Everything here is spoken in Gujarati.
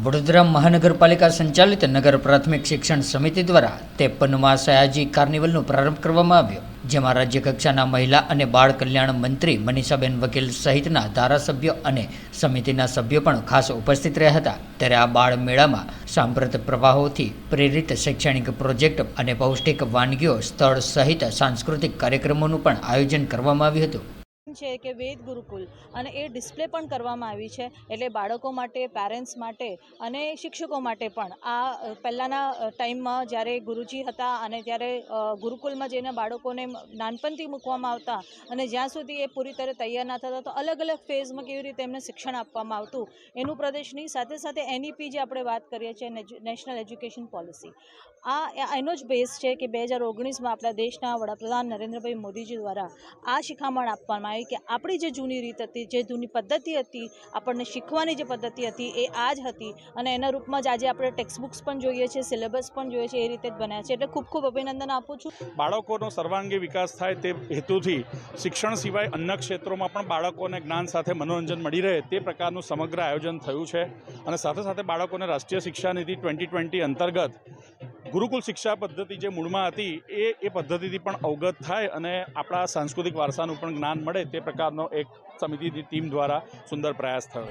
વડોદરા મહાનગરપાલિકા સંચાલિત નગર પ્રાથમિક શિક્ષણ સમિતિ દ્વારા 53મા સયાજી કાર્નિવલનો પ્રારંભ કરવામાં આવ્યો, જેમાં રાજ્યકક્ષાના મહિલા અને બાળ કલ્યાણ મંત્રી મનીષાબેન વકીલ સહિતના ધારાસભ્યો અને સમિતિના સભ્યો પણ ખાસ ઉપસ્થિત રહ્યા હતા। ત્યારે આ બાળ મેળામાં સાંપ્રત પ્રવાહોથી પ્રેરિત શૈક્ષણિક પ્રોજેક્ટ અને પૌષ્ટિક વાનગીઓ સ્થળ સહિત સાંસ્કૃતિક કાર્યક્રમોનું પણ આયોજન કરવામાં આવ્યું હતું। છે કે વેદ ગુરુકુલ અને એ ડિસ્પ્લે પણ કરવામાં આવી છે, એટલે બાળકો માટે, પેરેન્ટ્સ માટે અને શિક્ષકો માટે પણ આ પહેલાંના ટાઈમમાં જ્યારે ગુરુજી હતા અને ત્યારે ગુરુકુલમાં જઈને બાળકોને નાનપણથી મૂકવામાં આવતા અને જ્યાં સુધી એ પૂરી તરહ તૈયાર ના થતા તો અલગ અલગ ફેઝમાં કેવી રીતે એમને શિક્ષણ આપવામાં આવતું એનું પ્રદર્શની સાથે સાથે NEP જે આપણે વાત કરીએ છીએ, નેશનલ એજ્યુકેશન પોલિસી, આ એનો જ બેઝ છે કે 2019માં આપણા દેશના વડાપ્રધાન નરેન્દ્રભાઈ મોદીજી દ્વારા આ શિખામણ આપવામાં આવી કે આપણી જે જૂની રીત હતી, જે જૂની પદ્ધતિ હતી, આપણને શીખવાની જે પદ્ધતિ હતી એ આ જ હતી અને એના રૂપમાં જ આજે આપણે ટેક્સ્ટ બુક્સ પણ જોઈએ છે, સિલેબસ પણ જોઈએ છે, એ રીતે જ બન્યા છે। એટલે ખૂબ ખૂબ અભિનંદન આપું છું। બાળકોનો સર્વાંગી વિકાસ થાય તે હેતુથી શિક્ષણ સિવાય અન્ય ક્ષેત્રોમાં પણ બાળકોને જ્ઞાન સાથે મનોરંજન મળી રહે તે પ્રકારનું સમગ્ર આયોજન થયું છે અને સાથે સાથે બાળકોને રાષ્ટ્રીય શિક્ષા નીતિ 2020 અંતર્ગત ગુરુકુલ શિક્ષા પદ્ધતિ જે મૂળમાં હતી એ પદ્ધતિથી પણ અવગત થાય અને આપણા સાંસ્કૃતિક વારસાનું પણ જ્ઞાન મળે તે પ્રકારનો એક સમિતિની ટીમ દ્વારા સુંદર પ્રયાસ થયો।